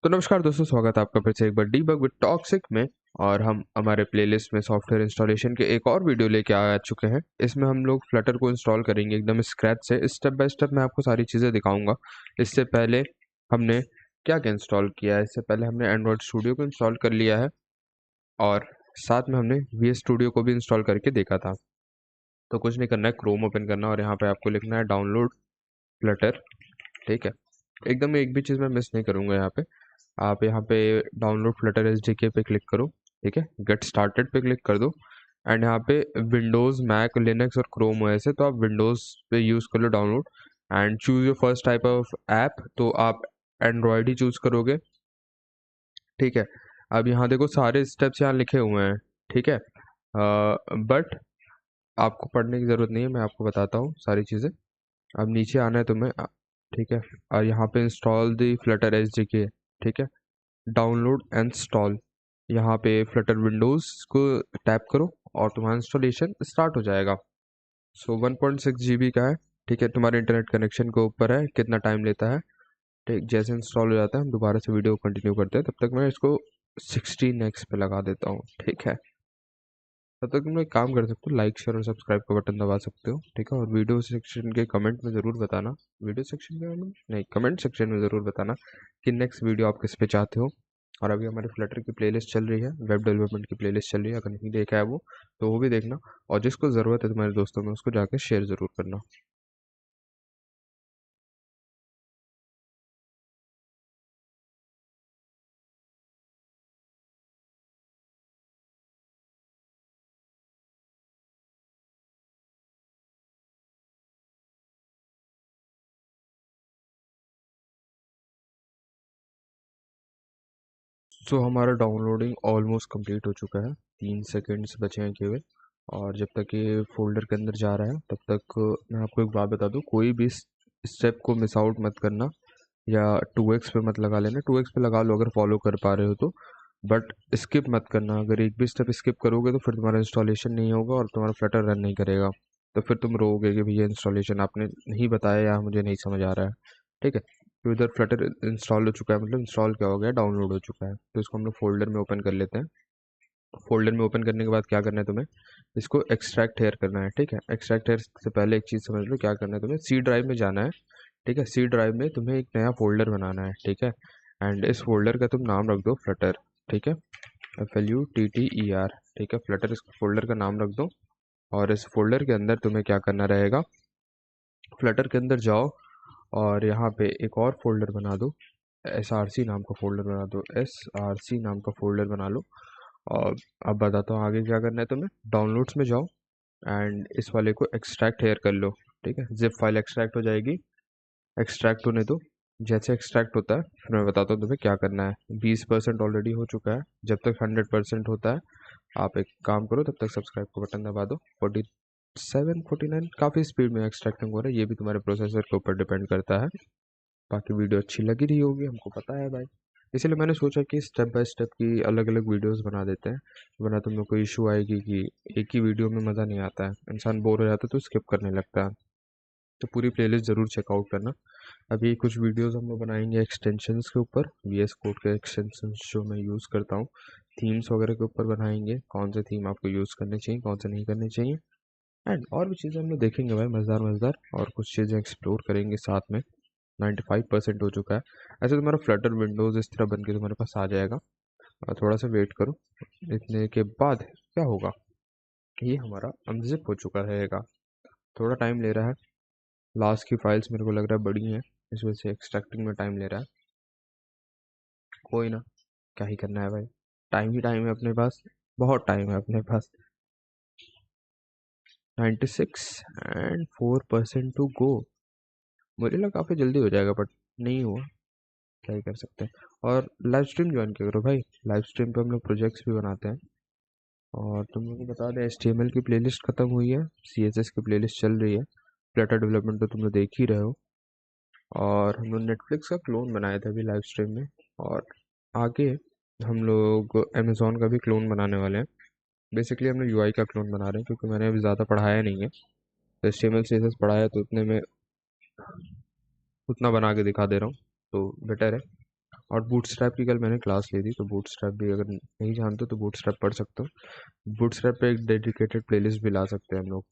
तो नमस्कार दोस्तों, स्वागत है आपका फिर से एक बार डीबग विद टॉक्सिक में। और हम हमारे प्लेलिस्ट में सॉफ्टवेयर इंस्टॉलेशन के एक और वीडियो लेके आ चुके हैं। इसमें हम लोग फ्लटर को इंस्टॉल करेंगे एकदम स्क्रैच से, स्टेप बाय स्टेप मैं आपको सारी चीज़ें दिखाऊंगा। इससे पहले हमने क्या क्या इंस्टॉल किया है, इससे पहले हमने एंड्रॉयड स्टूडियो को इंस्टॉल कर लिया है और साथ में हमने वी एस स्टूडियो को भी इंस्टॉल करके देखा था। तो कुछ नहीं करना है, क्रोम ओपन करना है और यहाँ पे आपको लिखना है डाउनलोड फ्लटर। ठीक है, एकदम एक भी चीज़ मैं मिस नहीं करूँगा। यहाँ पे आप यहाँ पे डाउनलोड फ्लटर एसडीके पे क्लिक करो। ठीक है, गेट स्टार्टेड पे क्लिक कर दो एंड यहाँ पे विंडोज़, मैक, लिनक्स और क्रोम ओएस है तो आप विंडोज़ पे यूज़ कर लो download and choose your first type of app, तो आप एंड्रॉयड ही चूज़ करोगे। ठीक है, अब यहाँ देखो सारे स्टेप्स यहाँ लिखे हुए हैं। ठीक है, बट आपको पढ़ने की ज़रूरत नहीं है, मैं आपको बताता हूँ सारी चीज़ें। अब नीचे आना है तुम्हें। ठीक है, और यहाँ पे इंस्टॉल दी फ्लटर एसडीके। ठीक है, डाउनलोड एंड इंस्टॉल, यहाँ पे फ्लटर विंडोज़ को टैप करो और तुम्हारा इंस्टॉलेशन स्टार्ट हो जाएगा। सो 1.6 GB का है। ठीक है, तुम्हारे इंटरनेट कनेक्शन के ऊपर है कितना टाइम लेता है। ठीक, जैसे इंस्टॉल हो जाता है हम दोबारा से वीडियो कंटिन्यू करते हैं। तब तक मैं इसको 16x पे लगा देता हूँ। ठीक है, तब तक तुम एक काम कर सकते हो, लाइक शेयर और सब्सक्राइब का बटन दबा सकते हो। ठीक है, और वीडियो सेक्शन के कमेंट में ज़रूर बताना, वीडियो सेक्शन के नहीं, कमेंट सेक्शन में ज़रूर बताना कि नेक्स्ट वीडियो आप किस पे चाहते हो। और अभी हमारी फ्लटर की प्लेलिस्ट चल रही है, वेब डेवलपमेंट की प्लेलिस्ट चल रही है, अगर नहीं देखा है वो तो वो भी देखना। और जिसको ज़रूरत है तुम्हारे दोस्तों में उसको जाकर शेयर ज़रूर करना। सो हमारा डाउनलोडिंग ऑलमोस्ट कंप्लीट हो चुका है, 3 सेकेंड्स बचे हैं केवल। और जब तक ये फोल्डर के अंदर जा रहा है तब तक मैं आपको एक बात बता दूं, कोई भी स्टेप को मिस आउट मत करना या 2x पे मत लगा लेना। 2x पे लगा लो अगर फॉलो कर पा रहे हो तो, बट स्किप मत करना। अगर एक भी स्टेप स्किप करोगे तो फिर तुम्हारा इंस्टॉलेशन नहीं होगा और तुम्हारा फ्लटर रन नहीं करेगा। तो फिर तुम रोओगे कि भैया इंस्टॉलेशन आपने नहीं बताया या मुझे नहीं समझ आ रहा है। ठीक है, तो इधर फ्लटर इंस्टॉल हो चुका है, मतलब इंस्टॉल क्या हो गया, डाउनलोड हो चुका है। तो इसको हम लोग फोल्डर में ओपन कर लेते हैं। फोल्डर में ओपन करने के बाद क्या करना है तुम्हें, इसको एक्सट्रैक्ट हेयर करना है। ठीक है, एक्सट्रैक्ट हेयर से पहले एक चीज़ समझ लो क्या करना है तुम्हें, सी ड्राइव में जाना है। ठीक है, सी ड्राइव में तुम्हें एक नया फोल्डर बनाना है। ठीक है, एंड इस फोल्डर का तुम नाम रख दो फ्लटर। ठीक है, FLUTTER। ठीक है, फ्लटर इस फोल्डर का नाम रख दो। और इस फोल्डर के अंदर तुम्हें क्या करना रहेगा, फ्लटर के अंदर जाओ और यहाँ पे एक और फोल्डर बना दो, SRC नाम का फोल्डर बना दो, SRC नाम का फोल्डर बना लो। और अब बताता हूँ आगे क्या करना है तुम्हें। डाउनलोड्स में जाओ एंड इस वाले को एक्सट्रैक्ट हेयर कर लो। ठीक है, जिप फाइल एक्सट्रैक्ट हो जाएगी, एक्सट्रैक्ट होने दो। जैसे एक्सट्रैक्ट होता है फिर मैं बताता हूँ तुम्हें क्या करना है। 20% ऑलरेडी हो चुका है, जब तक 100% होता है आप एक काम करो, तब तक सब्सक्राइब का बटन दबा दो। 47 49 काफ़ी स्पीड में एक्सट्रैक्टिंग हो रहा है, ये भी तुम्हारे प्रोसेसर के ऊपर डिपेंड करता है। बाकी वीडियो अच्छी लगी रही होगी, हमको पता है भाई, इसीलिए मैंने सोचा कि स्टेप बाय स्टेप की अलग अलग वीडियोस बना देते हैं, वरना तुम लोग को इशू आएगी कि एक ही वीडियो में मज़ा नहीं आता है, इंसान बोर हो जाता है तो स्किप करने लगता है। तो पूरी प्लेलिस्ट ज़रूर चेकआउट करना। अभी कुछ वीडियोस हम लोग बनाएंगे एक्सटेंशंस के ऊपर, VS कोड के एक्सटेंशंस जो मैं यूज़ करता हूँ, थीम्स वगैरह के ऊपर बनाएंगे, कौन से थीम आपको यूज़ करने चाहिए कौन से नहीं करने चाहिए। एंड और भी चीज़ें हम लोग देखेंगे भाई, मज़ेदार मज़ेदार और कुछ चीज़ें एक्सप्लोर करेंगे साथ में। 95% हो चुका है। ऐसे तुम्हारा फ्लटर विंडोज़ इस तरह बन के तुम्हारे पास आ जाएगा। और थोड़ा सा वेट करो, इतने के बाद क्या होगा, ये हमारा अनजिप हो चुका रहेगा। थोड़ा टाइम ले रहा है, लास्ट की फाइल्स मेरे को लग रहा है बड़ी हैं, इस वजह से एक्सट्रैक्टिंग में टाइम ले रहा है। कोई ना, क्या ही करना है भाई, टाइम ही टाइम है अपने पास, बहुत टाइम है अपने पास। 96 एंड 4% टू गो। मुझे लगा काफ़ी जल्दी हो जाएगा बट नहीं हुआ, क्या ही कर सकते हैं। और लाइव स्ट्रीम ज्वाइन किया करो भाई, लाइव स्ट्रीम पे हम लोग प्रोजेक्ट्स भी बनाते हैं। और तुम लोग को बता दें HTML की प्लेलिस्ट ख़त्म हुई है, CSS की प्लेलिस्ट चल रही है, फ्लटर डेवलपमेंट तो तुम लोग देख ही रहे हो। और हम लोग नेटफ्लिक्स का क्लोन बनाए थे अभी लाइव स्ट्रीम में, और आगे हम लोग अमेज़ोन का भी क्लोन बनाने वाले हैं। बेसिकली हम लोग UI का क्लोन बना रहे हैं क्योंकि मैंने अभी ज़्यादा पढ़ाया नहीं है, तो HTML CSS पढ़ाया है तो उतने में उतना बना के दिखा दे रहा हूँ, तो बेटर है। और बूटस्ट्रैप की कल मैंने क्लास ली थी, तो बूटस्ट्रैप भी अगर नहीं जानते तो बूटस्ट्रैप पढ़ सकते हो। बूटस्ट्रैप पे एक डेडिकेटेड प्लेलिस्ट भी ला सकते हैं हम लोग।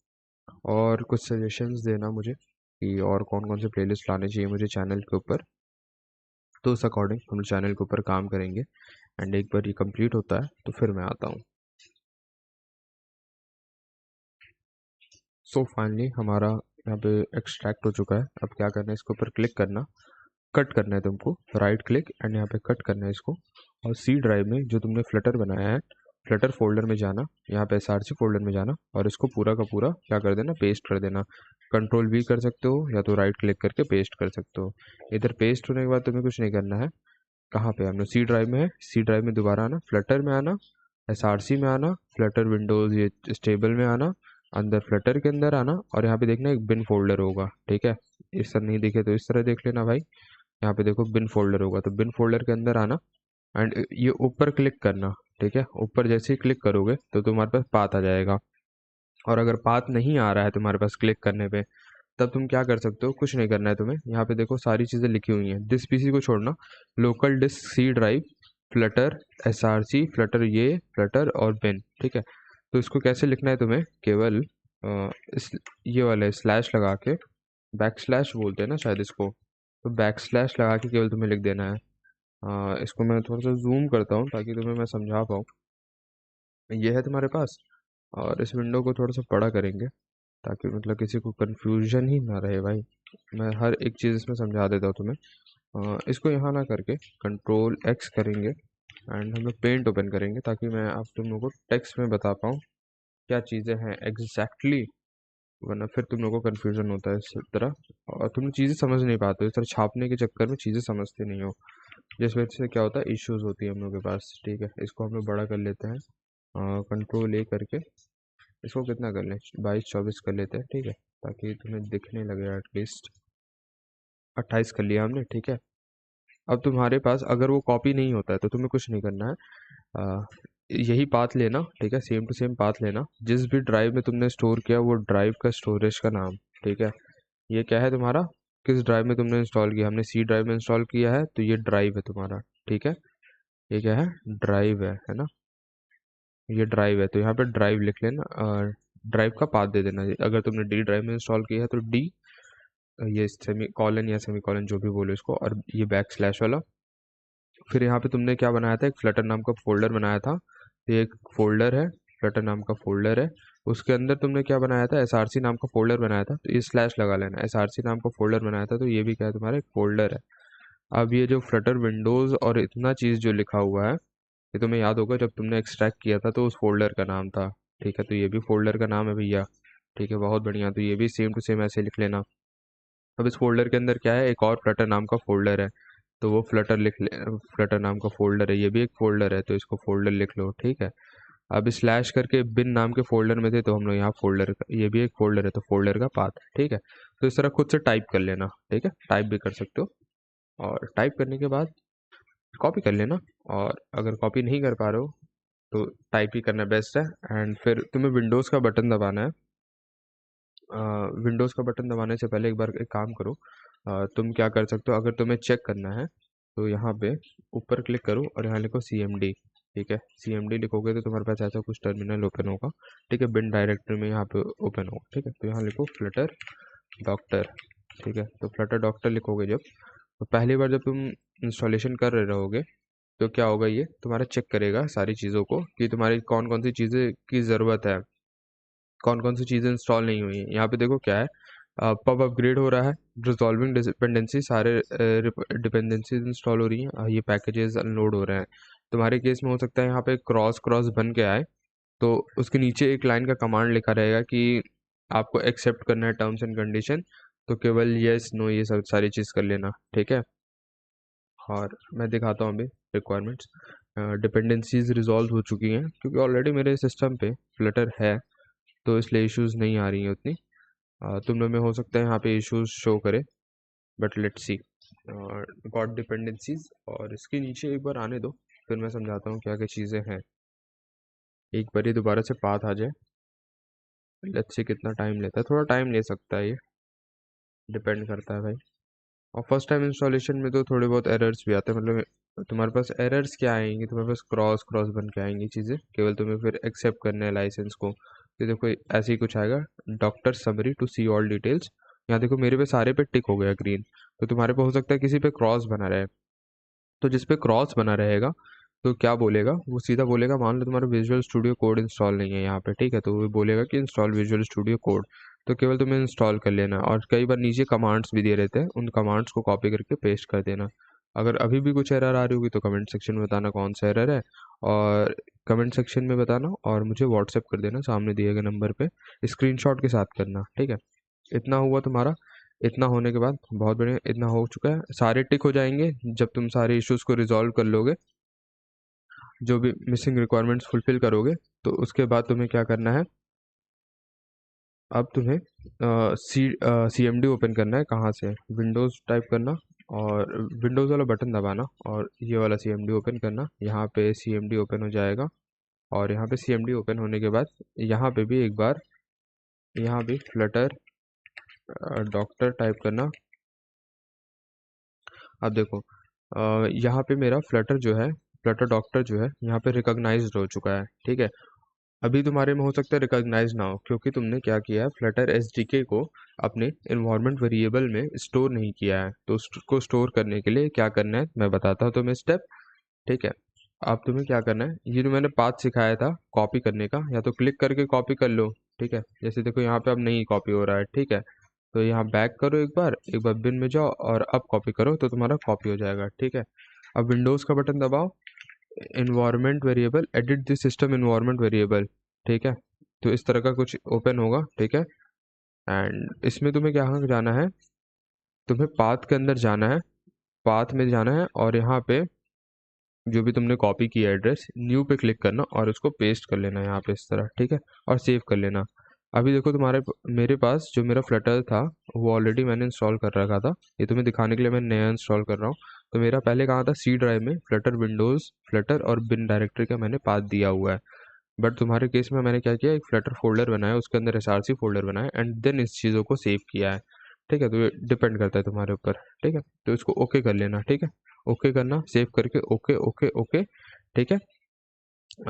और कुछ सजेशंस देना मुझे कि और कौन कौन से प्लेलिस्ट लाने चाहिए मुझे चैनल के ऊपर, तो उस अकॉर्डिंग हम लोग चैनल के ऊपर काम करेंगे। एंड एक बार ये कंप्लीट होता है तो फिर मैं आता हूँ। सो फाइनली हमारा यहाँ पे एक्सट्रैक्ट हो चुका है। अब क्या करना है, इसके ऊपर क्लिक करना, कट करना है तुमको, राइट क्लिक एंड यहाँ पे कट करना है इसको। और सी ड्राइव में जो तुमने फ्लटर बनाया है, फ्लटर फोल्डर में जाना, यहाँ पे SRC फोल्डर में जाना और इसको पूरा का पूरा क्या कर देना, पेस्ट कर देना। कंट्रोल V कर सकते हो या तो राइट क्लिक करके पेस्ट कर सकते हो। इधर पेस्ट होने के बाद तुम्हें कुछ नहीं करना है। कहाँ पे हम लोग सी ड्राइव में है, सी ड्राइव में दोबारा आना, फ्लटर में आना, SRC में आना, फ्लटर विंडोज़ ये स्टेबल में आना, अंदर फ्लटर के अंदर आना और यहाँ पे देखना एक बिन फोल्डर होगा, ठीक है। इस तरह नहीं दिखे तो इस तरह देख लेना भाई। यहाँ पे देखो बिन फोल्डर होगा, तो बिन फोल्डर के अंदर आना एंड ये ऊपर क्लिक करना, ठीक है। ऊपर जैसे ही क्लिक करोगे तो तुम्हारे पास पाथ आ जाएगा। और अगर पाथ नहीं आ रहा है तुम्हारे पास क्लिक करने पे, तब तुम क्या कर सकते हो, कुछ नहीं करना है तुम्हें। यहाँ पे देखो सारी चीज़ें लिखी हुई हैं, दिस PC को छोड़ना, local disk C drive, flutter, SRC, flutter ये, फ्लटर और बिन, ठीक है। तो इसको कैसे लिखना है तुम्हें, केवल इस ये वाले स्लैश लगा के, बैक स्लैश बोलते हैं ना शायद इसको, तो बैक स्लैश लगा के केवल तुम्हें लिख देना है। इसको मैं थोड़ा सा जूम करता हूँ ताकि तुम्हें मैं समझा पाऊँ। ये है तुम्हारे पास, और इस विंडो को थोड़ा सा बड़ा करेंगे ताकि मतलब किसी को कन्फ्यूजन ही ना रहे भाई। मैं हर एक चीज़ इसमें समझा देता हूँ तुम्हें। इसको यहाँ ना करके कंट्रोल X करेंगे एंड हम लोग पेंट ओपन करेंगे ताकि मैं आप तुम लोगों को टेक्स्ट में बता पाऊँ क्या चीज़ें हैं एग्जैक्टली, वरना फिर तुम लोगों को कन्फ्यूजन होता है इस तरह और तुम लोग चीज़ें समझ नहीं पाते हो, इस तरह छापने के चक्कर में चीज़ें समझते नहीं हो, जिस वजह से क्या होता है, इश्यूज होती है हम लोग के पास, ठीक है। इसको हम लोग बड़ा कर लेते हैं, कंट्रोल A करके। इसको कितना कर लें, 22-24 कर लेते हैं, ठीक है, ताकि तुम्हें दिखने लगे एटलीस्ट। 28 कर लिया हमने, ठीक है। अब तुम्हारे पास अगर वो कॉपी नहीं होता है तो तुम्हें कुछ नहीं करना है, यही पाथ लेना, ठीक है, सेम टू सेम पाथ लेना, जिस भी ड्राइव में तुमने स्टोर किया वो ड्राइव का स्टोरेज का नाम, ठीक है। ये क्या है तुम्हारा, किस ड्राइव में तुमने इंस्टॉल किया, हमने सी ड्राइव में इंस्टॉल किया है तो ये ड्राइव है तुम्हारा, ठीक है। ये क्या है, ड्राइव है ना, ये ड्राइव है तो यहाँ पे ड्राइव लिख लेना और ड्राइव का पाथ दे देना। अगर तुमने डी ड्राइव में इंस्टॉल किया है तो डी, ये सेमी कॉलन या सेमी कॉलन जो भी बोलो इसको, और ये बैक स्लैश वाला। फिर यहाँ पे तुमने क्या बनाया था, एक फ्लटर नाम का फोल्डर बनाया था, ये एक फोल्डर है, फ्लटर नाम का फोल्डर है। उसके अंदर तुमने क्या बनाया था, SRC नाम का फोल्डर बनाया था, तो ये स्लैश लगा लेना, SRC नाम का फोल्डर बनाया था तो ये भी क्या है तुम्हारा एक फोल्डर है। अब ये जो फ्लटर विंडोज़ और इतना चीज़ जो लिखा हुआ है, ये तुम्हें याद होगा जब तुमने एक्सट्रैक्ट किया था तो उस फोल्डर का नाम था, ठीक है। तो ये भी फोल्डर का नाम है भैया, ठीक है, बहुत बढ़िया। तो ये भी सेम टू सेम ऐसे लिख लेना। अब इस फोल्डर के अंदर क्या है, एक और फ्लटर नाम का फोल्डर है, तो वो फ्लटर लिख ले, फ्लटर नाम का फोल्डर है, ये भी एक फोल्डर है तो इसको फोल्डर लिख लो, ठीक है। अब स्लैश करके बिन नाम के फोल्डर में थे तो हम लोग यहाँ फोल्डर का, ये भी एक फोल्डर है तो फोल्डर का पाथ, ठीक है। तो इस तरह खुद से टाइप कर लेना, ठीक है, टाइप भी कर सकते हो। और टाइप करने के बाद कॉपी कर लेना, और अगर कॉपी नहीं कर पा रहे हो तो टाइप ही करना बेस्ट है। एंड फिर तुम्हें विंडोज़ का बटन दबाना है। विंडोज़ का बटन दबाने से पहले एक बार एक काम करो, तुम क्या कर सकते हो, अगर तुम्हें चेक करना है तो यहाँ पे ऊपर क्लिक करो और यहाँ लिखो CMD, ठीक है। CMD लिखोगे तो तुम्हारे पास ऐसा कुछ टर्मिनल ओपन होगा, ठीक है, बिन डायरेक्टरी में यहाँ पे ओपन होगा, ठीक है। तो यहाँ लिखो फ्लटर डॉक्टर, ठीक है। तो फ्लटर डॉक्टर लिखोगे जब, तो पहली बार जब तुम इंस्टॉलेशन कर रहे रहोगे तो क्या होगा, ये तुम्हारा चेक करेगा सारी चीज़ों को कि तुम्हारी कौन कौन सी चीज़ें की ज़रूरत है, कौन कौन सी चीज़ें इंस्टॉल नहीं हुई हैं। यहाँ पे देखो क्या है, पब अपग्रेड हो रहा है, रिजॉल्विंग डिपेंडेंसी, सारे डिपेंडेंसीज इंस्टॉल हो रही हैं, ये पैकेजेस अनलोड हो रहे हैं। तुम्हारे केस में हो सकता है यहाँ पे क्रॉस क्रॉस बन के आए, तो उसके नीचे एक लाइन का कमांड लिखा रहेगा कि आपको एक्सेप्ट करना है टर्म्स एंड कंडीशन, तो केवल येस नो ये सब सारी चीज़ कर लेना, ठीक है। और मैं दिखाता हूँ अभी रिक्वायरमेंट्स, डिपेंडेंसीज रिजॉल्व हो चुकी हैं क्योंकि ऑलरेडी मेरे सिस्टम पे फ्लटर है, तो इसलिए इश्यूज नहीं आ रही हैं उतनी। तुम लोग में हो सकता है यहाँ पे इश्यूज शो करे, but let's see. Got dependencies, और इसके नीचे एक बार आने दो, फिर मैं समझाता हूँ क्या क्या चीज़ें हैं। एक बार ये दोबारा से पाथ आ जाए, लेट्स सी कितना टाइम लेता है, थोड़ा टाइम ले सकता है, ये डिपेंड करता है भाई। और फर्स्ट टाइम इंस्टॉलेशन में तो थोड़े बहुत एरर्स भी आते हैं, मतलब तुम्हारे पास एरर्स क्या आएंगी, तुम्हारे पास क्रॉस क्रॉस बन के आएंगी चीज़ें, केवल तुम्हें फिर एक्सेप्ट करना है लाइसेंस को। तो देखो ऐसे ही कुछ आएगा, doctor summary to see all details. यहाँ देखो मेरे पे सारे पे टिक हो गया ग्रीन, तो तुम्हारे पे हो सकता है किसी पे क्रॉस बना रहे। तो जिस पे क्रॉस बना रहेगा तो क्या बोलेगा, वो सीधा बोलेगा, मान लो तुम्हारा विजुअल स्टूडियो कोड इंस्टॉल नहीं है यहाँ पे, ठीक है, तो वो बोलेगा कि इंस्टॉल विजुअल स्टूडियो कोड। तो केवल तुम्हें इंस्टॉल कर लेना, और कई बार नीचे कमांड्स भी दे रहते हैं, उन कमांड्स को कॉपी करके पेस्ट कर देना। अगर अभी भी कुछ एरर आ रही होगी तो कमेंट सेक्शन में बताना कौन सा एरर है, और कमेंट सेक्शन में बताना और मुझे व्हाट्सएप कर देना सामने दिए गए नंबर पे, स्क्रीनशॉट के साथ करना, ठीक है। इतना हुआ तुम्हारा। इतना होने के बाद बहुत बढ़िया, इतना हो चुका है, सारे टिक हो जाएंगे जब तुम सारे इश्यूज को रिजॉल्व कर लोगे, जो भी मिसिंग रिक्वायरमेंट्स फुलफिल करोगे। तो उसके बाद तुम्हें क्या करना है, अब तुम्हें सी एम डी ओपन करना है। कहाँ से, विंडोज़ टाइप करना और विंडोज़ वाला बटन दबाना और ये वाला सी एम डी ओपन करना। यहाँ पे सी एम डी ओपन हो जाएगा, और यहाँ पे सी एम डी ओपन होने के बाद यहाँ पे भी एक बार, यहाँ भी फ्लटर डॉक्टर टाइप करना। अब देखो यहाँ पे मेरा फ्लटर जो है, फ्लटर डॉक्टर जो है यहाँ पे रिकॉग्नाइज्ड हो चुका है, ठीक है। अभी तुम्हारे में हो सकता है रिकॉग्नाइज ना हो, क्योंकि तुमने क्या किया है, फ्लटर एसडीके को अपने इन्वायरमेंट वेरिएबल में स्टोर नहीं किया है। तो उसको स्टोर करने के लिए क्या करना है मैं बताता हूँ तुम्हें स्टेप, ठीक है। अब तुम्हें क्या करना है, ये जो मैंने पाथ सिखाया था कॉपी करने का, या तो क्लिक करके कॉपी कर लो, ठीक है। जैसे देखो यहाँ पे अब नहीं कॉपी हो रहा है, ठीक है। तो यहाँ बैक करो, एक बार बिन में जाओ और अब कॉपी करो, तो तुम्हारा कॉपी हो जाएगा, ठीक है। अब विंडोज़ का बटन दबाओ, environment variable, edit the system environment variable, ठीक है। तो इस तरह का कुछ ओपन होगा, ठीक है। एंड इसमें तुम्हें क्या जाना है, तुम्हें पाथ के अंदर जाना है, पाथ में जाना है, और यहाँ पे जो भी तुमने कॉपी किया एड्रेस, न्यू पे क्लिक करना और उसको पेस्ट कर लेना यहाँ पे इस तरह, ठीक है, और सेव कर लेना। अभी देखो तुम्हारे मेरे पास जो मेरा फ्लटर था वो ऑलरेडी मैंने इंस्टॉल कर रखा था, ये तुम्हें दिखाने के लिए मैं नया इंस्टॉल कर रहा हूँ। तो मेरा पहले कहाँ था, सी ड्राइव में फ्लटर विंडोज़ फ्लटर और बिन डायरेक्टरी का मैंने पाथ दिया हुआ है। बट तुम्हारे केस में मैंने क्या किया, एक फ्लटर फोल्डर बनाया, उसके अंदर एसआरसी फोल्डर बनाया, एंड देन इस चीज़ों को सेव किया है, ठीक है। तो ये डिपेंड करता है तुम्हारे ऊपर, ठीक है। तो इसको ओके कर लेना, ठीक है, ओके करना, सेव करके ओके ओके ओके, ठीक है।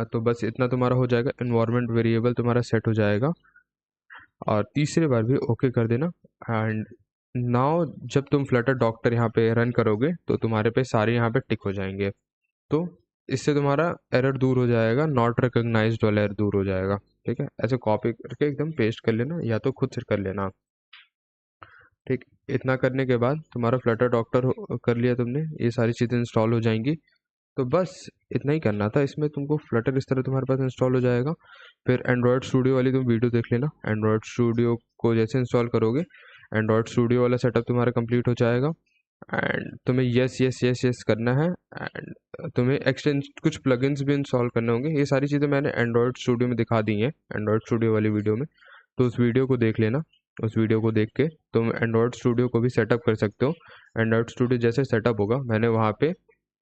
तो बस इतना तुम्हारा हो जाएगा, इन्वायरमेंट वेरिएबल तुम्हारा सेट हो जाएगा, और तीसरी बार भी ओके कर देना। एंड नाउ जब तुम फ्लटर डॉक्टर यहाँ पे रन करोगे तो तुम्हारे पे सारे यहाँ पे टिक हो जाएंगे। तो इससे तुम्हारा एरर दूर हो जाएगा, नॉट रिकॉग्नाइज्ड वाला एरर दूर हो जाएगा, ठीक है। ऐसे कॉपी करके एकदम पेस्ट कर लेना, या तो खुद से कर लेना, ठीक। इतना करने के बाद तुम्हारा फ्लटर डॉक्टर कर लिया तुमने, ये सारी चीज़ें इंस्टॉल हो जाएंगी। तो बस इतना ही करना था, इसमें तुमको फ्लटर इस तरह तुम्हारे पास इंस्टॉल हो जाएगा। फिर एंड्रॉयड स्टूडियो वाली तुम वीडियो देख लेना, एंड्रॉयड स्टूडियो को जैसे इंस्टॉल करोगे एंड्रॉयड स्टूडियो वाला सेटअप तुम्हारा कंप्लीट हो जाएगा। एंड तुम्हें यस यस यस यस करना है, एंड तुम्हें एक्सटेंस कुछ प्लगइन्स भी इंस्टॉल करने होंगे। ये सारी चीज़ें मैंने एंड्रॉयड स्टूडियो में दिखा दी हैं, एंड्रॉयड स्टूडियो वाली वीडियो में। तो उस वीडियो को देख लेना, उस वीडियो को देख के तुम एंड्रॉयड स्टूडियो को भी सेटअप कर सकते हो। एंड्रॉयड स्टूडियो जैसे सेटअप होगा, मैंने वहाँ पे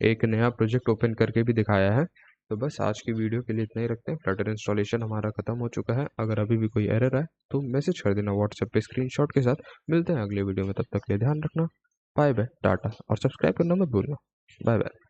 एक नया प्रोजेक्ट ओपन करके भी दिखाया है। तो बस आज की वीडियो के लिए इतना ही रखते हैं, फ्लटर इंस्टॉलेशन हमारा खत्म हो चुका है। अगर अभी भी कोई एरर आए तो मैसेज कर देना व्हाट्सएप पे स्क्रीनशॉट के साथ। मिलते हैं अगले वीडियो में, तब तक के लिए ध्यान रखना, बाय बाय टाटा, और सब्सक्राइब करना मत भूलना, बाय बाय।